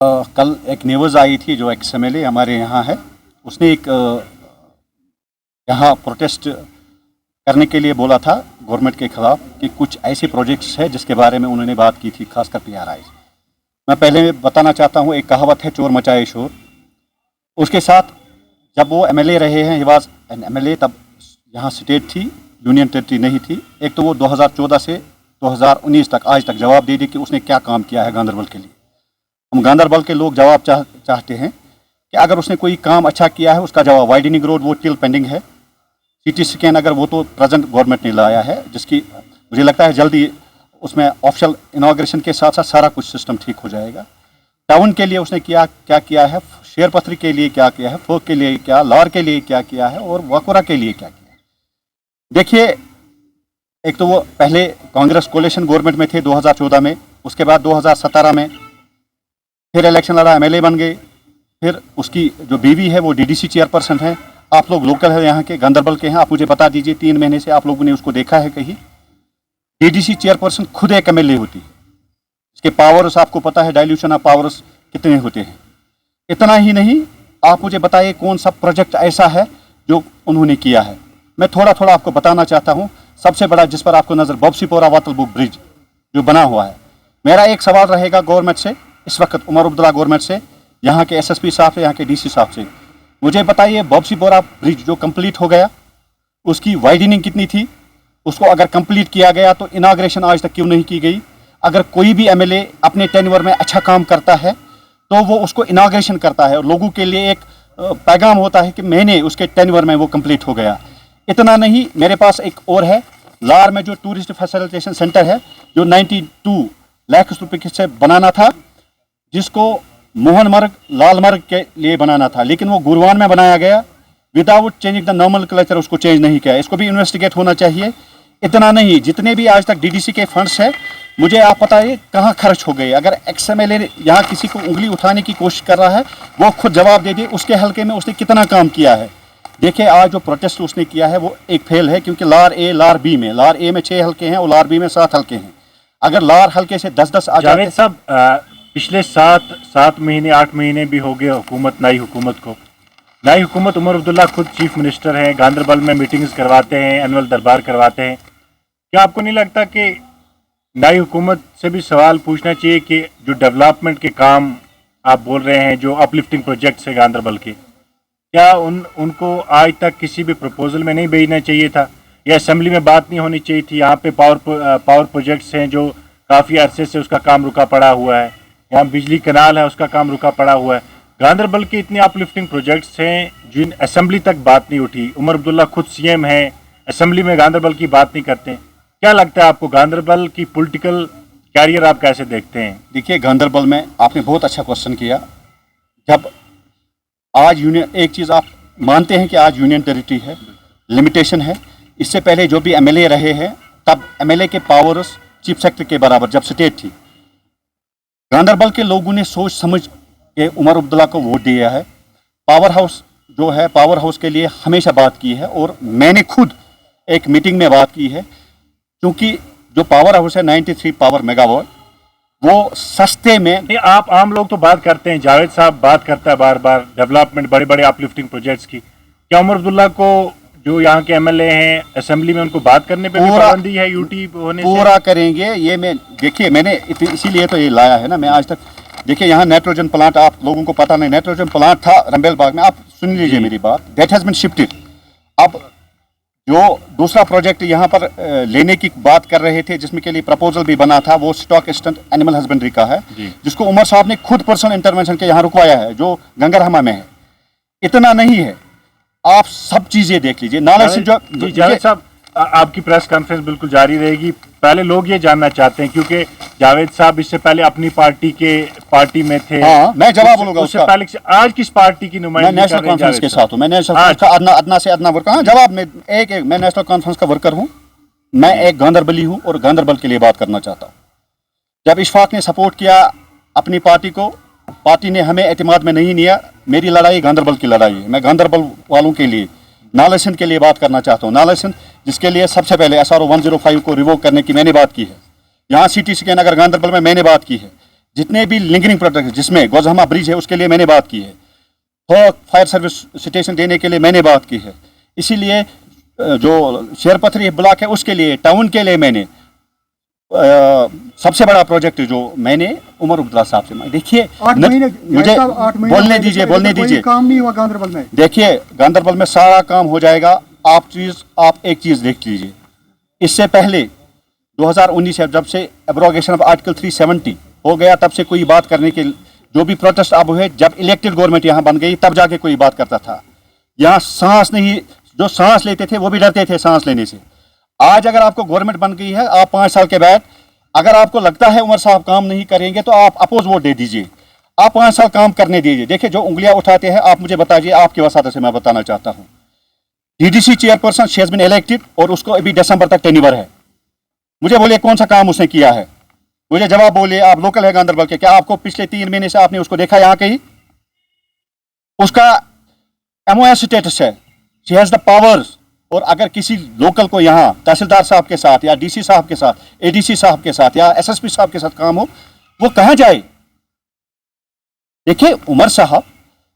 कल एक न्यूज़ आई थी जो एक्स MLA हमारे यहाँ है, उसने एक यहाँ प्रोटेस्ट करने के लिए बोला था गवर्नमेंट के खिलाफ कि कुछ ऐसे प्रोजेक्ट्स हैं जिसके बारे में उन्होंने बात की थी, खासकर PRI। मैं पहले बताना चाहता हूँ, एक कहावत है, चोर मचाए शोर। उसके साथ जब वो MLA रहे हैं, ही वाज एन MLA, तब यहाँ स्टेट थी, यूनियन टेरिटरी नहीं थी। एक तो वो 2014 से 2019 तक आज तक जवाब दे दी कि उसने क्या काम किया है गांधरबल के लिए। हम गांधरबल के लोग जवाब चाहते हैं कि अगर उसने कोई काम अच्छा किया है उसका जवाब। वाइडनिंग रोड वो टिल पेंडिंग है। CT स्कैन अगर वो तो प्रेजेंट गवर्नमेंट ने लाया है, जिसकी मुझे लगता है जल्दी उसमें ऑफिशियल इनाग्रेशन के साथ साथ सारा कुछ सिस्टम ठीक हो जाएगा। टाउन के लिए उसने क्या किया है, शेरपत्री के लिए क्या किया है, फोक के लिए क्या, लार के लिए क्या किया है और वाकुरा के लिए क्या किया है। देखिए, एक तो वो पहले कांग्रेस कोalition गवर्नमेंट में थे 2014 में, उसके बाद 2017 में फिर इलेक्शन लड़ा, MLA बन गए। फिर उसकी जो बीवी है वो DDC चेयरपर्सन है। आप लोग लोकल है, यहाँ के गांधरबल के हैं, आप मुझे बता दीजिए 3 महीने से आप लोगों ने उसको देखा है कहीं? DDC चेयरपर्सन खुद एक MLA होती है। इसके पावर्स आपको पता है, डाइल्यूशन ऑफ पावर्स कितने होते हैं। इतना ही नहीं, आप मुझे बताइए कौन सा प्रोजेक्ट ऐसा है जो उन्होंने किया है। मैं थोड़ा थोड़ा आपको बताना चाहता हूँ। सबसे बड़ा जिस पर आपको नज़र, बॉब्सीपोरा वातलबुक ब्रिज जो बना हुआ है। मेरा एक सवाल रहेगा गवर्नमेंट से, इस वक्त उमर अब्दुल्ला गवर्नमेंट से, यहाँ के SSP साहब से, यहाँ के DC साहब से, मुझे बताइए बॉब्सीपोरा ब्रिज जो कंप्लीट हो गया उसकी वाइडनिंग कितनी थी? उसको अगर कंप्लीट किया गया तो इनाग्रेशन आज तक क्यों नहीं की गई? अगर कोई भी MLA अपने टेन्योर में अच्छा काम करता है तो वो उसको इनाग्रेशन करता है और लोगों के लिए एक पैगाम होता है कि मैंने उसके टेन्योर में वो कंप्लीट हो गया। इतना नहीं, मेरे पास एक और है, लार में जो टूरिस्ट फैसिलिटेशन सेंटर है जो 92 लाख रुपए से बनाना था, जिसको मोहनमर्ग लालमर्ग के लिए बनाना था, लेकिन वो गुरवान में बनाया गया विदाउट चेंजिंग द नॉमेनक्लेचर। उसको चेंज नहीं किया। इसको भी इन्वेस्टिगेट होना चाहिए। इतना नहीं, जितने भी आज तक DDC के फंड्स है, मुझे आप बताइए कहाँ खर्च हो गए। अगर एक्स MLA यहाँ किसी को उंगली उठाने की कोशिश कर रहा है, वो खुद जवाब दे दे उसके हल्के में उसने कितना काम किया है। देखिए, आज जो प्रोटेस्ट उसने किया है वो एक फेल है, क्योंकि लार A लार B में, लार A में 6 हल्के हैं और लार B में 7 हल्के हैं। अगर लार हल्के से 10-10 आ जाते। जावेद साहब, पिछले 7 महीने 8 महीने भी हो गए हुकूमत, नई हुकूमत को। नई हुकूमत, उमर अब्दुल्ला खुद चीफ मिनिस्टर हैं, गांधरबल में मीटिंग्स करवाते हैं, एनुअल दरबार करवाते हैं। क्या आपको नहीं लगता कि नई हुकूमत से भी सवाल पूछना चाहिए कि जो डेवलपमेंट के काम आप बोल रहे हैं, जो अपलिफ्टिंग प्रोजेक्ट्स है गांधरबल के, क्या उनको आज तक किसी भी प्रपोजल में नहीं भेजना चाहिए था, या असेंबली में बात नहीं होनी चाहिए थी? यहाँ पे पावर प्रोजेक्ट्स हैं जो काफ़ी अरसे से उसका काम रुका पड़ा हुआ है। यहाँ बिजली कनाल है, उसका काम रुका पड़ा हुआ है। गांधरबल के इतने अपलिफ्टिंग प्रोजेक्ट्स हैं जिन असेंबली तक बात नहीं उठी। उमर अब्दुल्ला खुद CM हैं, असेंबली में गांधरबल की बात नहीं करते। क्या लगता है आपको, गांधरबल की पॉलिटिकल कैरियर आप कैसे देखते हैं? देखिए, गांधरबल में आपने बहुत अच्छा क्वेश्चन किया। जब आज यूनियन, एक चीज़ आप मानते हैं कि आज यूनियन टेरिटरी है, लिमिटेशन है। इससे पहले जो भी MLA रहे हैं, तब MLA के पावर्स चीफ सेक्रेटरी के बराबर जब स्टेट थी। गांधरबल के लोगों ने सोच समझ के उमर अब्दुल्ला को वोट दिया है। पावर हाउस जो है, पावर हाउस के लिए हमेशा बात की है और मैंने खुद एक मीटिंग में बात की है, क्योंकि जो पावर हाउस है 93 पावर मेगावाट, वो सस्ते में। आप आम लोग तो बात करते हैं, जावेद साहब बात करता है बार बार डेवलपमेंट, बड़े बड़े अपलिफ्टिंग प्रोजेक्ट्स की। क्या उमर अब्दुल्ला को, जो यहाँ के MLA हैं, असेंबली में उनको बात करने पे भी पाबंदी है UT होने से? पूरा करेंगे ये। मैं देखिए, मैंने इसीलिए तो ये लाया है ना। मैं आज तक, देखिए, यहाँ नाइट्रोजन प्लांट, आप लोगों को पता नहीं, नाइट्रोजन प्लांट था रंबेल बाग में। आप सुन लीजिए मेरी बात, दैट हैज़ बीन शिफ्टेड। अब जो दूसरा प्रोजेक्ट यहाँ पर लेने की बात कर रहे थे, जिसमें के लिए प्रपोजल भी बना था, वो स्टॉक एक्सटेंट एनिमल हस्बेंड्री का है, जिसको उमर साहब ने खुद पर्सनल इंटरवेंशन के यहाँ रुकवाया है, जो गंगरहमा में है। इतना नहीं है, आप सब चीजें देख लीजिए। नाले से जो जावेद साहब, आपकी प्रेस कॉन्फ्रेंस बिल्कुल जारी रहेगी। पहले लोग ये जानना चाहते हैं, क्योंकि जावेद साहब इससे पहले अपनी पार्टी में थे। हाँ, मैं जवाब बोलूंगा उससे पहले। आज किस पार्टी की नुमाइंदगी? मैं नेशनल कॉन्फ्रेंस के साथ हूँ। मैं नेशनल कॉन्फ्रेंस का अदना से अदना वर्कर। हाँ, जवाब में मैं नेशनल कॉन्फ्रेंस का वर्कर हूँ। मैं एक गांधरबली हूँ और गांधरबल के लिए बात करना चाहता हूँ। जब इशफाक ने सपोर्ट किया अपनी पार्टी को, पार्टी ने हमें एतमाद में नहीं लिया। मेरी लड़ाई गांधरबल की लड़ाई है। मैं गांधरबल वालों के लिए, नाला सिंध के लिए बात करना चाहता हूँ। नाला सिंध, जिसके लिए सबसे पहले SRO 105 को रिवोक करने की मैंने बात की है। यहाँ CT स्कैन अगर गांधरबल में मैंने बात की है। जितने भी लिंगरिंग प्रोजेक्ट जिसमें गोजहमा ब्रिज है उसके लिए मैंने बात की है, थोक फायर सर्विस स्टेशन देने के लिए मैंने बात की है, इसीलिए जो शेरपथरी ब्लॉक है उसके लिए, टाउन के लिए मैंने सबसे बड़ा प्रोजेक्ट जो मैंने उमर अब्दुल्ला साहब से देखिए, मुझे बोलने दीजिए काम नहीं हुआ गांधरबल में। देखिए गांधरबल में सारा काम हो जाएगा। आप एक चीज देख लीजिए, इससे पहले 2019 से जब से एब्रोगेशन ऑफ आर्टिकल 370 हो गया तब से कोई बात करने के, जो भी प्रोटेस्ट अब हुए, जब इलेक्टेड गवर्नमेंट यहाँ बन गई तब जाके कोई बात करता था। यहाँ सांस नहीं, जो सांस लेते थे वो भी डरते थे सांस लेने से। आज अगर आपको गवर्नमेंट बन गई है, आप 5 साल के बाद अगर आपको लगता है उमर साहब काम नहीं करेंगे तो आप अपोज वोट दे दीजिए, आप 5 साल काम करने दीजिए। देखिए जो उंगलियां उठाते हैं आप मुझे बताइए, आपके वसात से मैं बताना चाहता हूँ, DDC chairperson she has been elected और उसको अभी दिसंबर तक टेन्योर है। मुझे बोलिए कौन सा काम उसने किया है, मुझे जवाब बोलिए। आप लोकल है गांधरबल के, क्या आपको पिछले 3 महीने से आपने उसको देखा यहाँ कहीं? उसका एमओएस स्टेटस है, शी हैज द पावर्स। और अगर किसी लोकल को यहाँ तहसीलदार साहब के साथ या डीसी साहब के साथ, एडीसी साहब के साथ या एसएसपी साहब के साथ काम हो, वो कहाँ जाए? देखिए उमर साहब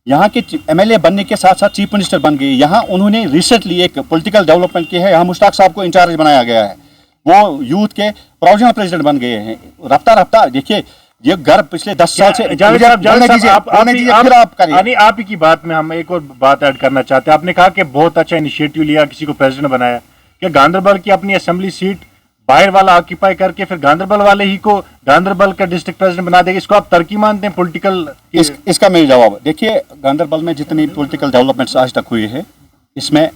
यहाँ के एमएलए बनने के साथ साथ चीफ मिनिस्टर बन गए। यहाँ उन्होंने रिसेंटली एक पॉलिटिकल डेवलपमेंट की है, यहाँ मुश्ताक साहब को इंचार्ज बनाया गया है, वो यूथ के प्रोविजनल प्रेसिडेंट बन गए हैं। रफ्ता देखिए ये घर पिछले 10 साल से, आप ही की बात में हम एक और बात ऐड करना चाहते हैं। आपने कहा कि बहुत अच्छा इनिशिएटिव लिया, किसी को प्रेसिडेंट बनाया, क्या गांधरबल की अपनी असेंबली सीट बाहर वाला ऑक्यूपाई करके फिर गांधरबल वाले ही को गांधरबल का डिस्ट्रिक्ट प्रेसिडेंट बना देगा? इसको आप तरक्की मानते हैं पॉलिटिकल? इसका मेरा जवाब, देखिए गांधरबल में जितनी पॉलिटिकल डेवलपमेंट्स आज तक हुई है, इसमें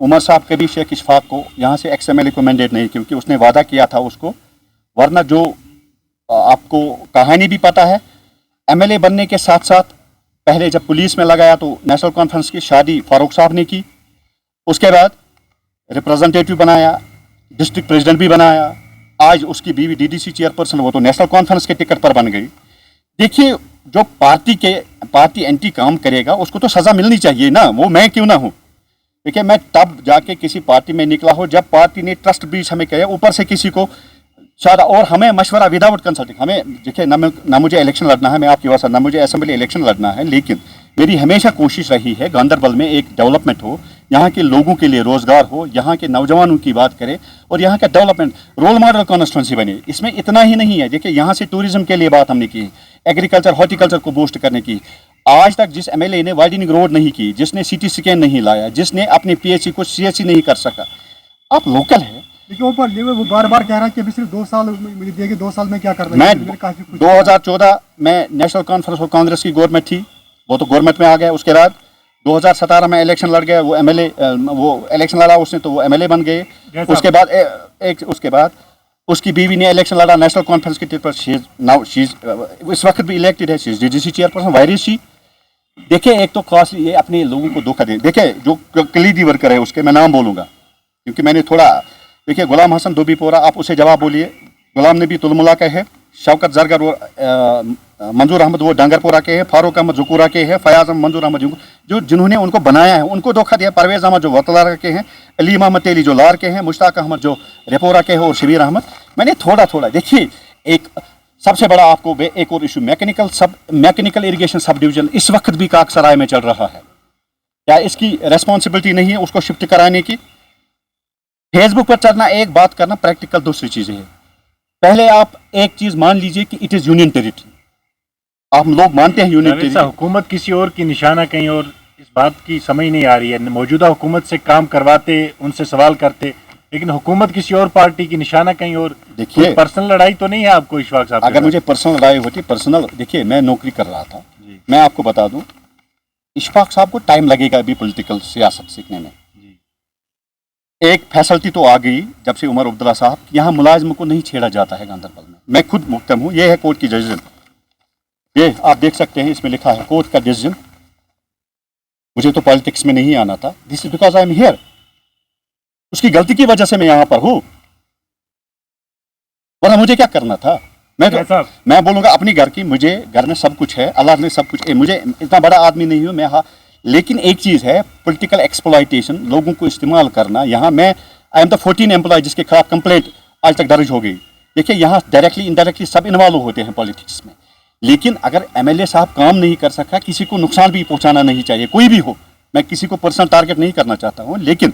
उमर साहब के भी शेख इशफाक को यहाँ से एक्स-एमएलए को मैंडेट नहीं, क्योंकि उसने वादा किया था उसको। वरना जो आपको कहानी भी पता है, एमएलए बनने के साथ साथ पहले जब पुलिस में लगाया तो नेशनल कॉन्फ्रेंस की शादी फारूक साहब ने की, उसके बाद रिप्रेजेंटेटिव बनाया, डिस्ट्रिक्ट प्रेसिडेंट भी बनाया, आज उसकी बीवी डीडीसी चेयरपर्सन, वो तो नेशनल कॉन्फ्रेंस के टिकट पर बन गई। देखिए जो पार्टी एंटी काम करेगा उसको तो सज़ा मिलनी चाहिए ना, वो मैं क्यों ना हूँ। देखिए मैं तब जाके किसी पार्टी में निकला हो जब पार्टी ने ट्रस्ट ब्रीच हमें कहे, ऊपर से किसी को शायद, और हमें मशवरा विदाउट कंसल्टिंग, हमें देखिए ना मुझे इलेक्शन लड़ना है, मैं आपकी वजह ना मुझे असेंबली इलेक्शन लड़ना है, लेकिन मेरी हमेशा कोशिश रही है गांधरबल में एक डेवलपमेंट हो, यहाँ के लोगों के लिए रोजगार हो, यहाँ के नौजवानों की बात करें और यहाँ का डेवलपमेंट रोल मॉडल कॉन्स्टिट्यूंसी बने। इसमें इतना ही नहीं है, देखिए यहाँ से टूरिज्म के लिए बात हमने की, एग्रीकल्चर हॉर्टिकल्चर को बूस्ट करने की। आज तक जिस एमएलए ने वाइडनिंग रोड नहीं की, जिसने सीटी स्कैन नहीं लाया, जिसने अपने पीएचसी को सीएचसी नहीं कर सका, आप लोकल है। लेकिन वो बार बार कह रहा है कि अभी सिर्फ 2 साल मुझे दिए, 2 साल में क्या कर रहे हैं? मैं 2014 में नेशनल कॉन्फ्रेंस और कांग्रेस की गवर्नमेंट थी, वो तो गवर्नमेंट में आ गया। उसके बाद 2017 में इलेक्शन लड़ गया, वो एमएलए, वो इलेक्शन लड़ा उसने तो वो एमएलए बन गए। उसके बाद उसके बाद उसकी बीवी ने इलेक्शन लड़ा नेशनल कॉन्फ्रेंस के टिकट पर, इस वक्त भी इलेक्टेड है, डीडीसी चेयरपर्सन वायरस सी। देखिए एक तो खास ये अपने लोगों को धोखा दे, देखिए जो कलीदी वर्कर है उसके मैं नाम बोलूँगा क्योंकि मैंने थोड़ा, देखिए गुलाम हसन दुबीपोरा, आप उसे जवाब बोलिए, गुलाम नबी तुलमुला के है, शौकत जरगर वो मंजूर अहमद वो डांगरपुरा के हैं, फारूक अहमद जुकूरा के हैं, फयाज अहमद मंजूर अहमद जो जिन्होंने उनको बनाया है उनको धोखा दिया। परवेज़ अहमद जो वतलार के हैं, अली मोहम्मद तेली जो लार के हैं, मुश्ताक अहमद जो रेपोरा के हैं और शबीर अहमद। मैंने थोड़ा देखिए एक सबसे बड़ा आपको एक और issue, mechanical irrigation sub division इस वक्त भी काकसराय में चल रहा है, क्या इसकी रेस्पॉन्सिबिलिटी नहीं है उसको शिफ्ट कराने की? फेसबुक पर चढ़ना एक बात करना, प्रैक्टिकल दूसरी चीजें है। पहले आप एक चीज मान लीजिए कि इट इज यूनियन टेरिटरी, आप लोग मानते हैं यूनियन टेरिटरी, हुकूमत किसी और की निशाना कहीं और, इस बात की समझ नहीं आ रही है। मौजूदा हुकूमत से काम करवाते, उनसे सवाल करते, लेकिन हुकूमत किसी और पार्टी की निशाना कहीं और। देखिए पर्सनल लड़ाई तो नहीं है आपको इशफाक साहब? अगर मुझे पर्सनल लड़ाई होती, पर्सनल, देखिए मैं नौकरी कर रहा था, मैं आपको बता दूं इशफाक साहब को टाइम लगेगा अभी पॉलिटिकल सियासत सीखने में। एक फैसलिटी तो आ गई जब से उमर अब्दुल्ला साहब, यहाँ मुलाजिम को नहीं छेड़ा जाता है गांधरबल में। मैं खुद मुहतम हूँ, ये है कोर्ट की डिसीजन, ये आप देख सकते हैं, इसमें लिखा है कोर्ट का डिसीजन। मुझे तो पॉलिटिक्स में नहीं आना था, this is because I am here, उसकी गलती की वजह से मैं यहाँ पर हूँ, वरना मुझे क्या करना था? मैं बोलूँगा अपनी घर की, मुझे घर में सब कुछ है, अल्लाह ने सब कुछ है, मुझे इतना बड़ा आदमी नहीं हूँ मैं। हाँ, लेकिन एक चीज़ है पॉलिटिकल एक्सप्लॉइटेशन, लोगों को इस्तेमाल करना। यहाँ मैं आई एम द 14 एम्प्लॉय जिसके खिलाफ कंप्लेंट आज तक दर्ज हो गई। देखिए यहाँ डायरेक्टली इनडायरेक्टली सब इन्वॉल्व होते हैं पॉलिटिक्स में। लेकिन अगर एमएलए साहब काम नहीं कर सका, किसी को नुकसान भी पहुंचाना नहीं चाहिए, कोई भी हो, मैं किसी को पर्सनल टारगेट नहीं करना चाहता हूं, लेकिन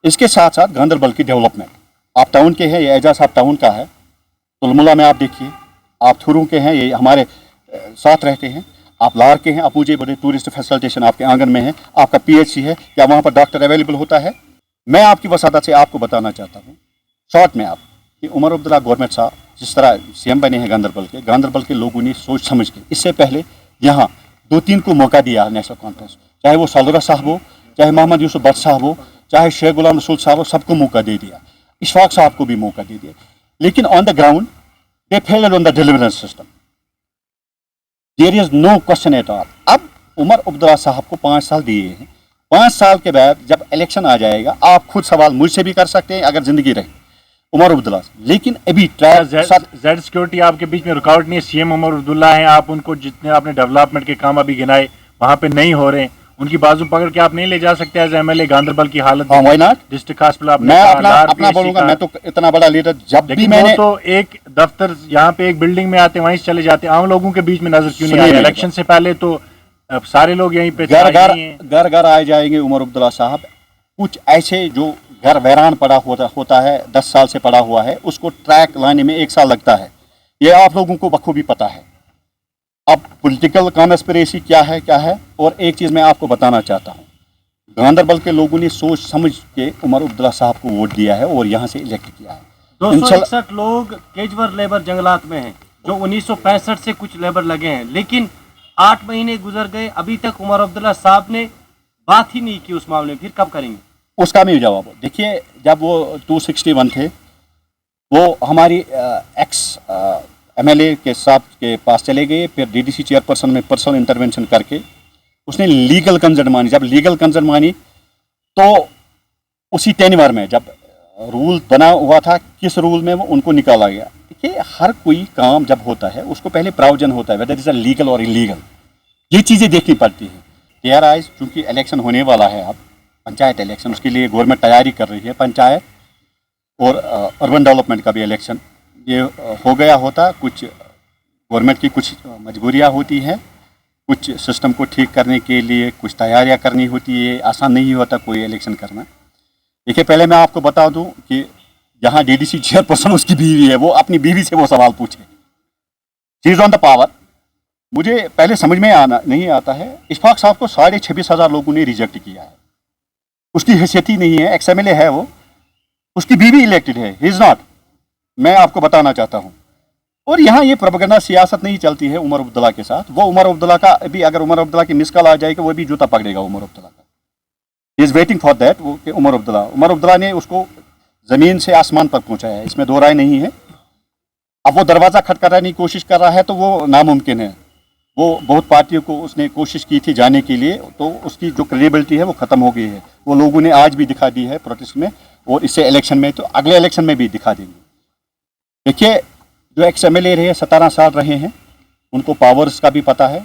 इसके साथ साथ गांधरबल की डेवलपमेंट, आप टाउन के हैं, ये एजाज साहब टाउन का है, तुलमुला में आप देखिए, आप थुरू के हैं, ये हमारे साथ रहते हैं, आप लार के हैं, आप मुझे बड़े टूरिस्ट फैसिलिटेशन आपके आंगन में है, आपका पीएचसी है, क्या वहाँ पर डॉक्टर अवेलेबल होता है? मैं आपकी वसादत से आपको बताना चाहता हूँ शॉर्ट में आप कि उमर अब्दुल्ला गवर्नमेंट साहब जिस तरह सीएम बने हैं गांधरबल के लोगों ने सोच समझ के इससे पहले यहाँ 2-3 को मौका दिया नेशनल कॉन्फ्रेंस, चाहे वो सालुरा साहब हो, चाहे मोहम्मद यूसुफ भट्ट साहब हो, चाहे शेख गुलाम रसूल साहब हो, सबको मौका दे दिया, इशफाक साहब को भी मौका दे दिया, लेकिन on the ground they failed on the deliverance system, there is no question at all. अब उमर अब्दुल्ला साहब को 5 साल दिए हैं, 5 साल के बाद जब इलेक्शन आ जाएगा, आप खुद सवाल मुझसे भी कर सकते हैं अगर जिंदगी रही उमर अब्दुल्ला, लेकिन अभी जेड सिक्योरिटी आपके बीच में रुकावट नहीं है, सीएम उमर अब्दुल्ला हैं, आप उनको जितने आपने डेवलपमेंट के काम अभी गिनाए वहां पे नहीं हो रहे, उनकी बाजू पकड़ के आप नहीं ले जा सकते एज एमएलए? गांधरबल की हालत व्हाई नॉट? डिस्ट्रिक्ट हॉस्पिटल मैं अपना बोलूंगा, मैं तो इतना बड़ा लीडर जब भी मैंने तो एक दफ्तर यहाँ पे एक बिल्डिंग में आते वहीं से चले जाते, आम लोगों के बीच में नजर क्यों नहीं आया? इलेक्शन से पहले तो अब सारे लोग यहीं पे घर घर आए जाएंगे उमर अब्दुल्ला साहब, कुछ ऐसे जो घर वैरान पड़ा होता है, 10 साल से पड़ा हुआ है, उसको ट्रैक लाने में 1 साल लगता है, ये आप लोगों को बखूबी पता है। अब पॉलिटिकल कॉन्स्पिरेसी क्या है, और एक चीज़ मैं आपको बताना चाहता हूँ, गांधरबल के लोगों ने सोच समझ के उमर अब्दुल्ला साहब को वोट दिया है और यहाँ से इलेक्ट किया है। 261 लोग केजवर लेबर जंगलात में हैं, जो 1965 से कुछ लेबर लगे हैं, लेकिन 8 महीने गुजर गए, अभी तक उमर अब्दुल्ला साहब ने बात ही नहीं की उस मामले में, फिर कब करेंगे? उसका भी जवाब देखिए, जब वो 261 थे, वो हमारी एक्स एमएलए के साहब के पास चले गए, फिर डीडीसी चेयरपर्सन में पर्सनल इंटरवेंशन करके उसने लीगल कंसर्न मानी। जब लीगल कंसर्न मानी तो उसी टेन्योर में जब रूल बना हुआ था, किस रूल में वो उनको निकाला गया। देखिए, हर कोई काम जब होता है उसको पहले प्रावधान होता है, वेदर इज अ लीगल और इलीगल, ये चीज़ें देखनी पड़ती हैं। TRI चूँकि इलेक्शन होने वाला है, अब पंचायत इलेक्शन, उसके लिए गवर्नमेंट तैयारी कर रही है, पंचायत और अर्बन डेवलपमेंट का भी इलेक्शन ये हो गया होता। कुछ गवर्नमेंट की कुछ मजबूरियां होती हैं, कुछ सिस्टम को ठीक करने के लिए कुछ तैयारियां करनी होती है, आसान नहीं होता कोई इलेक्शन करना। देखिए, पहले मैं आपको बता दूं कि जहां डीडीसी चेयरपर्सन उसकी बीवी है, वो अपनी बीवी से वो सवाल पूछे, she is on the power. मुझे पहले समझ में नहीं आता है, इशफाक साहब को 26,500 लोगों ने रिजेक्ट किया है, उसकी हैसियत ही नहीं है, एक्स एमएलए है वो, उसकी बीवी इलेक्टेड है, ही इज नॉट। मैं आपको बताना चाहता हूं, और यहाँ ये प्रोपेगेंडा सियासत नहीं चलती है उमर अब्दुल्ला के साथ। वो उमर अब्दुल्ला का अभी अगर उमर अब्दुल्ला की मिस कॉल आ जाएगी, वो भी जूता पकड़ेगा उमर अब्दुल्ला का, he is waiting for that. वो कि उमर अब्दुल्ला ने उसको ज़मीन से आसमान पर पहुंचाया है, इसमें दो राय नहीं है। अब वो दरवाज़ा खटखटाने की कोशिश कर रहा है तो वो नामुमकिन है। वो बहुत पार्टियों को उसने कोशिश की थी जाने के लिए, तो उसकी जो क्रेडिबिलिटी है वो ख़त्म हो गई है। वो लोगों ने आज भी दिखा दी है प्रोटेस्ट में, और इससे इलेक्शन में तो अगले इलेक्शन में भी दिखा देंगे। देखिए, जो एक्स एमएलए रहे 17 साल रहे हैं, उनको पावर्स का भी पता है।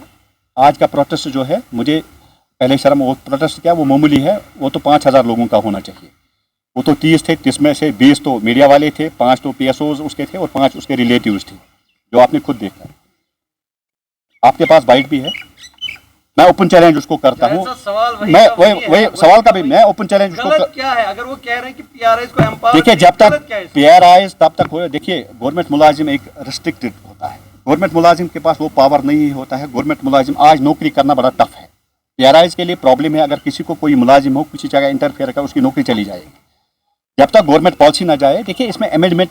आज का प्रोटेस्ट जो है, मुझे पहले शर्म, वो प्रोटेस्ट क्या वो मामूली है, वो तो 5,000 लोगों का होना चाहिए। वो तो 30 थे, 30 में से 20 तो मीडिया वाले थे, 5 तो PSOs उसके थे, और 5 उसके रिलेटिव्स थे, जो आपने खुद देखा। आपके पास बाइट भी है, मैं ओपन चैलेंज उसको करता हूँ। मैं वही सवाल का भी मैं ओपन चैलेंज उसको क्या है, अगर वो कह रहे हैं कि PRIs को एम्पावर, देखिए, जब तक PRIs तब तक हो। देखिए, गवर्नमेंट मुलाजिम एक रिस्ट्रिक्टेड होता है, गवर्नमेंट मुलाजिम के पास वो पावर नहीं होता है। गवर्नमेंट मुलाजिम आज नौकरी करना बड़ा टफ है। PRIs के लिए प्रॉब्लम है, अगर किसी को कोई मुलाजिम हो किसी जगह इंटरफेयर कर, उसकी नौकरी चली जाएगी जब तक गवर्नमेंट पॉलिसी ना जाए। देखिए, इसमें अमेंडमेंट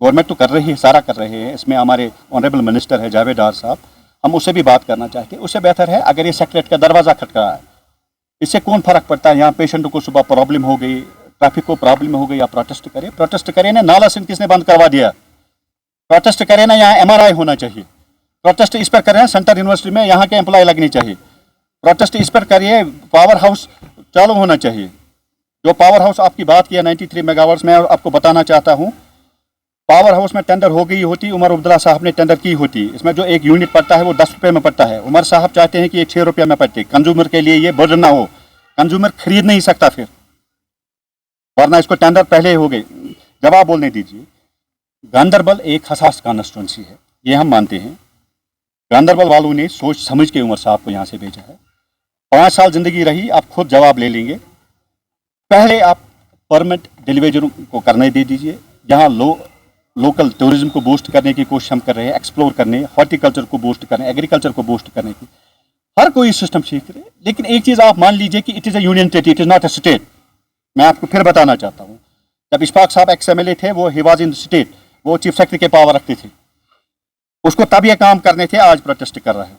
गवर्नमेंट तो कर रही है, सारा कर रहे हैं। इसमें हमारे ऑनरेबल मिनिस्टर है जावेद डार साहब, हम उससे भी बात करना चाहते हैं। उससे बेहतर है अगर ये सेक्रेटरी का दरवाज़ा खटखड़ा है, इससे कौन फ़र्क पड़ता है। यहाँ पेशेंट को सुबह प्रॉब्लम हो गई, ट्रैफिक को प्रॉब्लम हो गई, या प्रोटेस्ट करे ना। नाला सिंह किसने बंद करवा दिया? प्रोटेस्ट करे ना, यहाँ MRI होना चाहिए। प्रोटेस्ट इस पर करें, सेंट्रल यूनिवर्सिटी में यहाँ के एम्प्लॉय लगनी चाहिए। प्रोटेस्ट इस पर करिए, पावर हाउस चालू होना चाहिए। जो पावर हाउस आपकी बात किया 93 मेगावाट्स में, आपको बताना चाहता हूँ, पावर हाउस में टेंडर हो गई होती, उमर अब्दुल्ला साहब ने टेंडर की होती। इसमें जो एक यूनिट पड़ता है वो 10 रुपये में पड़ता है। उमर साहब चाहते हैं कि ये 6 रुपये में पड़ते। कंज्यूमर के लिए ये बर्डन ना हो, कंज्यूमर खरीद नहीं सकता फिर, वरना इसको टेंडर पहले हो गए। जवाब बोलने दीजिए। गांधरबल एक हसास कॉन्स्टिट्यूंसी है, ये हम मानते हैं। गांदरबल वालों ने सोच समझ के उमर साहब को यहाँ से भेजा है। 5 साल जिंदगी रही, आप खुद जवाब ले लेंगे। पहले आप परमिट डिलीवरी को करने दे दीजिए। यहाँ लोकल टूरिज्म को बूस्ट करने की कोशिश हम कर रहे हैं, एक्सप्लोर करने, हॉर्टिकल्चर को बूस्ट करने, एग्रीकल्चर को बूस्ट करने की हर कोई सिस्टम सीख रहे हैं। लेकिन एक चीज़ आप मान लीजिए कि it is a union territory, it is not a state. मैं आपको फिर बताना चाहता हूँ, जब इशफाक साहब XMLA थे, वो ही वाज इन स्टेट, वो चीफ सेक्रेटरी के पावर रखते थे, उसको तब ये काम करने थे, आज प्रोटेस्ट कर रहे हैं।